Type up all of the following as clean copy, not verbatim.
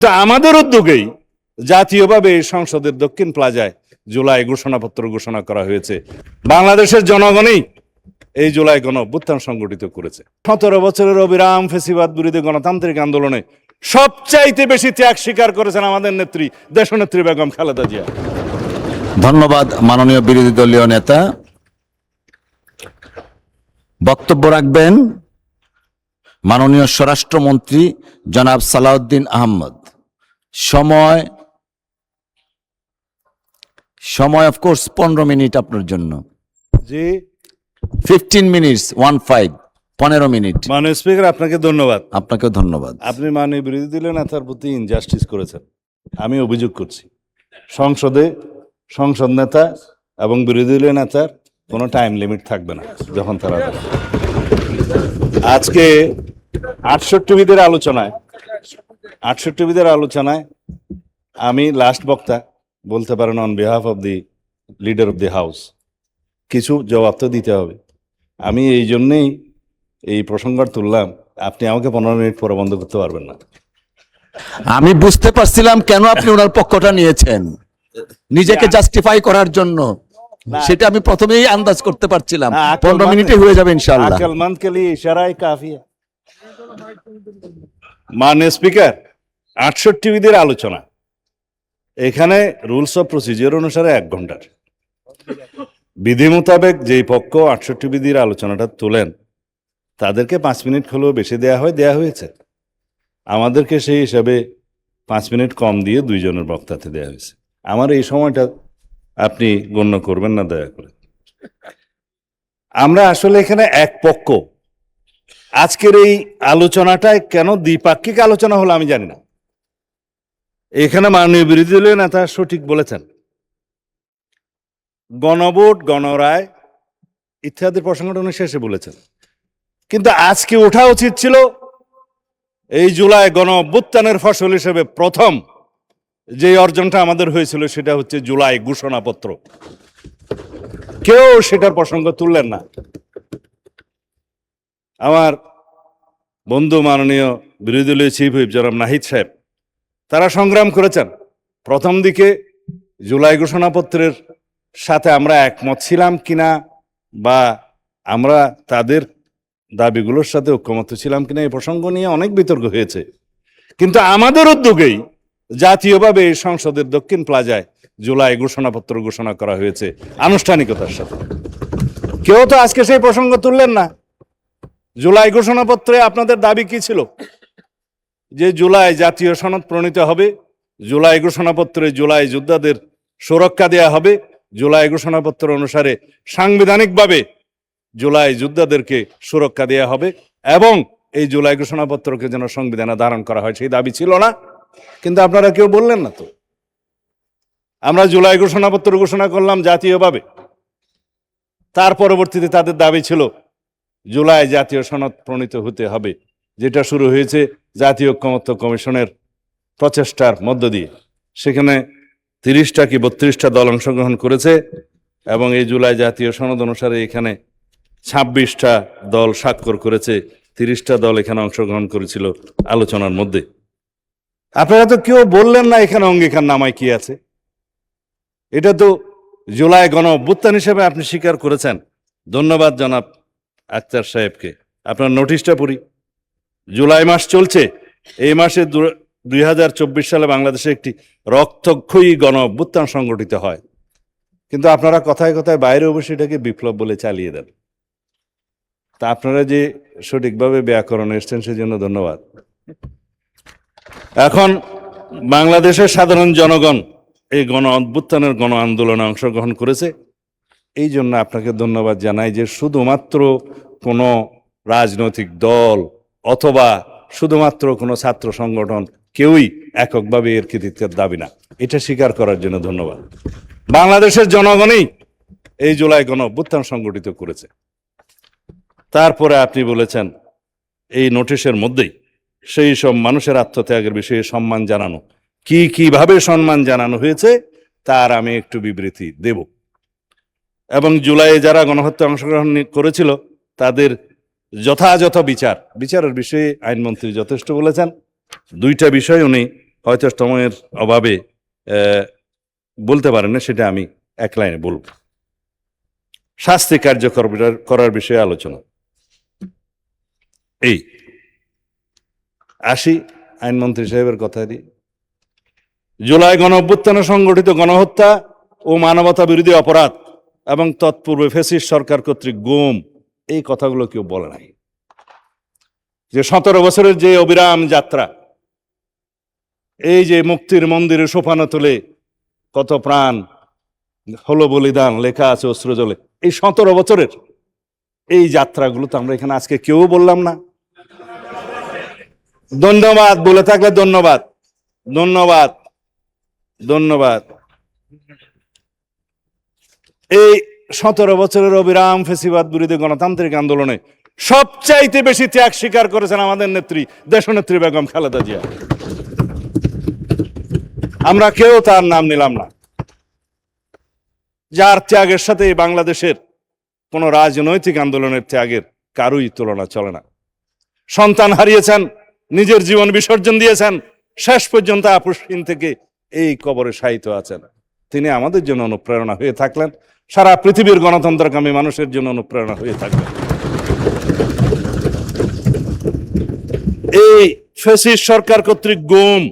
আমাদের উদ্যোগেই জাতীয়ভাবে সংসদের দক্ষিণ প্লাজায় জুলাই ঘোষণাপত্র ঘোষণা করা হয়েছে। বাংলাদেশের জনগণই এই জুলাই গণ অভ্যুত্থান সংগঠিত করেছে। 17 বছরের অবিরাম ফেসিবাদ বিরোধী গণতান্ত্রিক আন্দোলনে সবচাইতে বেশি ত্যাগ স্বীকার করেছেন আমাদের নেত্রী দেশনেত্রী বেগম খালেদা জিয়া। ধন্যবাদ মাননীয় বিরোধী দলীয় নেতা। বক্তব্য রাখবেন মাননীয় স্বরাষ্ট্রমন্ত্রী জনাব সালাউদ্দিন আহমদ। সময় অফকোর্স 15 মিনিট আপনার জন্য। জি, 15 মিনিটস 15 মিনিট। মাননীয় স্পিকার, আপনাকে ধন্যবাদ। আপনাকেও ধন্যবাদ। আপনি মাননীয় বিরোধী দলীয় নেতার প্রতি ইনজাস্টিস করেছেন। আমি অভিযোগ করছি, সংসদ নেতা এবং বিরোধী দলীয় নেতার কোনো টাইম লিমিট থাকবে না। যখন তারা আজকে 68 বিদের আলোচনায় আমি লাস্ট বক্তা বলতে পারেন on behalf of the leader of the house, কিছু জবাব তো দিতে হবে। আমি এই জন্যেই এই প্রসঙ্গটা তুললাম। আপনি আমাকে 15 মিনিট পরে বন্ধ করতে পারবেন না। আমি বুঝতে পারছিলাম কেন আপনি ওনার পক্ষটা নিয়েছেন, নিজেকে জাস্টিফাই করার জন্য। সেটা আমি প্রথমেই আন্দাজ করতে পারছিলাম। 15 মিনিটে হয়ে যাবে ইনশাআল্লাহ। আকলমন্দ কে লিয়ে ইশারাই কাফি है। মাননীয় স্পিকার, 68 বিদের আলোচনা এখানে রুলস অফ প্রসিজিওর অনুসারে 1 ঘন্টার বিধি মোতাবেক যেই পক্ষ 68 বিধির আলোচনাটা তোলেন তাদেরকে 5 মিনিট হলেও বেশি দেয়া হয়েছে। আমাদেরকে সেই হিসাবে 5 মিনিট কম দিয়ে 2 জনের বক্তাতে দেয়া হয়েছে। আমার এই সময়টা আপনি গণ্য করবেন না দয়া করে। আমরা আসলে এখানে এক পক্ষ। আজকের এই আলোচনাটায় কেন দ্বিপাক্ষিক আলোচনা হলো আমি জানি না। এখানে মাননীয় বিরোধী দলীয় নেতা সঠিক বলেছেন, গণভোট, গণরায় ইত্যাদি প্রসঙ্গটা উনি শেষে বলেছেন। কিন্তু আজকে ওঠা উচিত ছিল এই জুলাই গণ অভ্যুত্থানের ফসল হিসেবে প্রথম যে অর্জনটা আমাদের হয়েছিল সেটা হচ্ছে জুলাই ঘোষণাপত্র। কেউ সেটার প্রসঙ্গ তুললেন না। আমার বন্ধু মাননীয় বিরোধী দলীয় চিফ হুইপ জনাব নাহিদ সাহেব, তারা সংগ্রাম করেছেন। প্রথম দিকে জুলাই ঘোষণাপত্রের সাথে আমরা একমত ছিলাম কিনা বা আমরা তাদের দাবিগুলোর সাথে ঐক্যমত ছিলাম কিনা এই প্রসঙ্গ নিয়ে অনেক বিতর্ক হয়েছে। কিন্তু আমাদের উদ্যোগেই জাতীয়ভাবে সংসদের দক্ষিণ প্লাজায় জুলাই ঘোষণাপত্র ঘোষণা করা হয়েছে আনুষ্ঠানিকতার সাথে। কেউ তো আজকে সেই প্রসঙ্গ তুললেন না। জুলাই ঘোষণাপত্রে আপনাদের দাবি কি ছিল? যে জুলাই জাতীয় সনদ প্রণীত হবে, জুলাই ঘোষণাপত্রে জুলাই যোদ্ধাদের সুরক্ষা দেয়া হবে, জুলাই ঘোষণাপত্র অনুসারে সাংবিধানিকভাবে জুলাই যোদ্ধাদেরকে সুরক্ষা দেয়া হবে এবং এই জুলাই ঘোষণাপত্রকে যেন সংবিধানে ধারণ করা হয়, সেই দাবি ছিল না? কিন্তু আপনারা কেউ বললেন না তো। আমরা জুলাই ঘোষণাপত্র ঘোষণা করলাম জাতীয়ভাবে। তার পরবর্তীতে তাদের দাবি ছিল জুলাই জাতীয় সনদ প্রণীত হতে হবে, যেটা শুরু হয়েছে জাতীয় ঐক্যমত্য কমিশনের প্রচেষ্টার মধ্য দিয়ে। সেখানে 30টা কি 32টা দল অংশগ্রহণ করেছে এবং এই জুলাই জাতীয় সনদ অনুসারে এখানে 26টা দল স্বাক্ষর করেছে। 30টা দল এখানে অংশগ্রহণ করেছিল আলোচনার মধ্যে। আপনারা তো কেউ বললেন না এখানে অঙ্গীকার নামায় কি আছে। এটা তো জুলাই গণ অভ্যুত্থান হিসেবে আপনি স্বীকার করেছেন। ধন্যবাদ জনাব আক্তার সাহেবকে। আপনার নোটিশটা পড়ি। জুলাই মাস চলছে, এই মাসে 2024 সালে বাংলাদেশে একটি রক্তক্ষয়ী গণ অভ্যুত্থান সংগঠিত হয়। কিন্তু আপনারা কথায় কথায় বাইরে অবশ্যই এটাকে বিপ্লব বলে চালিয়ে দেন। তা আপনারা যে সঠিকভাবে ব্যাকরণ এসছেন সেজন্য ধন্যবাদ। এখন বাংলাদেশের সাধারণ জনগণ এই গণ অভ্যুত্থানের গণ আন্দোলনে অংশগ্রহণ করেছে। এই জন্য আপনাকে ধন্যবাদ জানাই যে শুধুমাত্র কোনো রাজনৈতিক দল অথবা শুধুমাত্র কোনো ছাত্র সংগঠন কেউই এককভাবে এর কৃতিত্বের দাবি না, এটা স্বীকার করার জন্য ধন্যবাদ। বাংলাদেশের জনগণই এই জুলাই গণ অভ্যুত্থান সংগঠিত করেছে। তারপরে আপনি বলেছেন এই নোটিশের মধ্যেই সেই সব মানুষের আত্মত্যাগের বিষয়ে সম্মান জানানো, কিভাবে সম্মান জানানো হয়েছে তার আমি একটু বিবৃতি দেব। এবং জুলাইয়ে যারা গণহত্যা অংশগ্রহণ করেছিল তাদের যথাযথ বিচারের বিষয়ে আইনমন্ত্রী যথেষ্ট বলেছেন। 2টা বিষয় উনি হয়তো সময়ের অভাবে বলতে পারেন না, সেটা আমি এক লাইনে বলব। শাস্তি কার্যকর করার বিষয়ে আলোচনা। এই আসি আইনমন্ত্রী সাহেবের কথা দিয়ে। জুলাই গণ অভ্যুত্থানে সংগঠিত গণহত্যা ও মানবতা বিরোধী অপরাধ এবং তৎপূর্বে ফ্যাসিস্ট সরকার কর্তৃক গুম, এই কথাগুলো কেউ বলে নাই। যে 17 বছরের যে অবিরাম যাত্রা, এই যে মুক্তির মন্দিরে সোপানো তোলে কত প্রাণ হলো বলিদান লেখা আছে অশ্রু জলে, এই 17 বছরের এই যাত্রাগুলো তো আমরা এখানে আজকে কেউ বললাম না। ধন্যবাদ বলে থাকলে ধন্যবাদ, ধন্যবাদ, ধন্যবাদ। এই 17 বছরের অবিরাম ফেসিবাদ বিরোধী গণতান্ত্রিক আন্দোলনে সবচাইতে বেশি ত্যাগ স্বীকার করেছেন আমাদের নেত্রী, দেশনেত্রী বেগম খালেদা জিয়া। আমরা কেউ তার নাম নিলাম না, যার ত্যাগের সাথে বাংলাদেশের কোন রাজনৈতিক আন্দোলনের ত্যাগের কারোই তুলনা চলে না। সন্তান হারিয়েছেন, নিজের জীবন বিসর্জন দিয়েছেন, শেষ পর্যন্ত আপুসহীন থেকে এই কবরে শায়িত আছেন। তিনি আমাদের জন্য অনুপ্রেরণা হয়ে থাকলেন, সারা পৃথিবীর গণতন্ত্রকামী মানুষের জন্য অনুপ্রেরণা হয়ে থাকলেন। এই ফ্যাসিস্ট সরকার কর্তৃক গুম,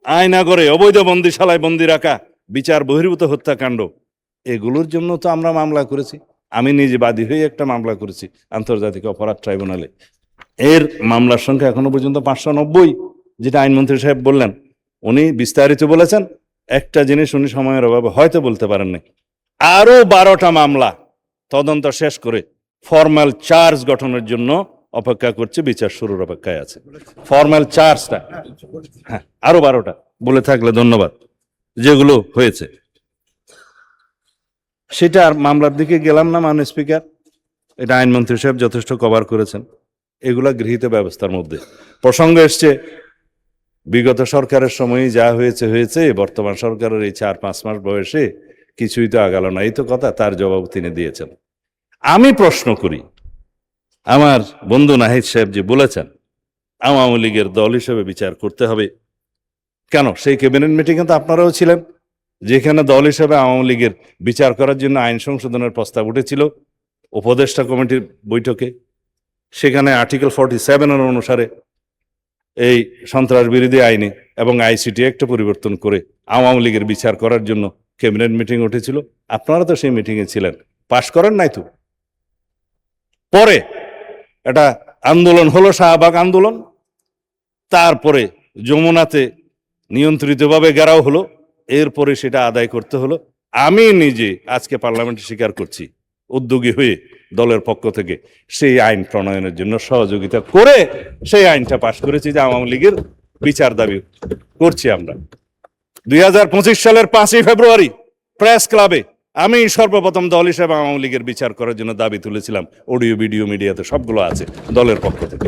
আয়নাগরে অবৈধ বন্দিশালায় বন্দি রাখা, বিচার বহির্ভূত হত্যাকাণ্ড, এগুলোর জন্য তো আমরা মামলা করেছি। আমি নিজে বাদী হয়ে একটা মামলা করেছি আন্তর্জাতিক অপরাধ ট্রাইব্যুনালে। এর মামলার সংখ্যা এখনো পর্যন্ত 590, যেটা আইনমন্ত্রী সাহেব বললেন। উনি বিস্তারিত বলেছেন, একটা জিনিস উনি সময়ের অভাবে হয়তো বলতে পারেননি, আরো 12টা মামলা তদন্ত শেষ করে ফর্মাল চার্জ গঠনের জন্য অপেক্ষা করছে, বিচার শুরুর অপেক্ষায় আছে। ফর্মাল চার্জটা, হ্যাঁ, আরো 12টা বলে থাকলে ধন্যবাদ, যেগুলো হয়েছে। সেটা আর মামলার দিকে গেলাম না, মাননীয় স্পিকার। এটা আইনমন্ত্রী সাহেব যথেষ্ট কভার করেছেন। এগুলা গৃহীত ব্যবস্থার মধ্যে প্রসঙ্গ এসছে, বিগত সরকারের সময় যা হয়েছে হয়েছে, বর্তমান সরকারের এই 4-5 মাস বয়সে কিছুই তো আগালো না, এই তো কথা। তার জবাব তিনি দিয়েছেন। আমি প্রশ্ন করি, আমার বন্ধু নাহিদ সাহেব যে বলেছেন আওয়ামী লীগের দল হিসেবে বিচার করতে হবে, কেন? সেই ক্যাবিনেট মিটিংয়ে তো আপনারাও ছিলেন, যেখানে দল হিসেবে আওয়ামী লীগের বিচার করার জন্য আইন সংশোধনের প্রস্তাব উঠেছিল উপদেষ্টা কমিটির বৈঠকে। সেখানে আর্টিকেল 47 অনুসারে এই সন্ত্রাস বিরোধী আইনে এবং আইসিটি একটা পরিবর্তন করে আওয়ামী লীগের বিচার করার জন্য ক্যাবিনেট মিটিং উঠেছিল। আপনারা তো সেই মিটিংয়ে ছিলেন, পাশ করেন নাই তো। পরে এটা আন্দোলন হলো, শাহবাগ আন্দোলন। তারপরে যমুনাতে নিয়ন্ত্রিতভাবে ঘেরাও হলো, এরপরে সেটা আদায় করতে হলো। আমি নিজে আজকে পার্লামেন্টে স্বীকার করছি, উদ্যোগী হয়ে দলের পক্ষ থেকে সেই আইন প্রণয়নের জন্য সহযোগিতা করে সেই আইনটা পাশ করেছি, যে আওয়ামী লীগের বিচার দাবি করছি আমরা। 2025 সালের 5ই ফেব্রুয়ারি প্রেস ক্লাবে আমি সর্বপ্রথম দল হিসেবে আওয়ামী লীগের বিচার করার জন্য দাবি তুলেছিলাম। অডিও ভিডিও মিডিয়াতে সবগুলো আছে দলের পক্ষ থেকে।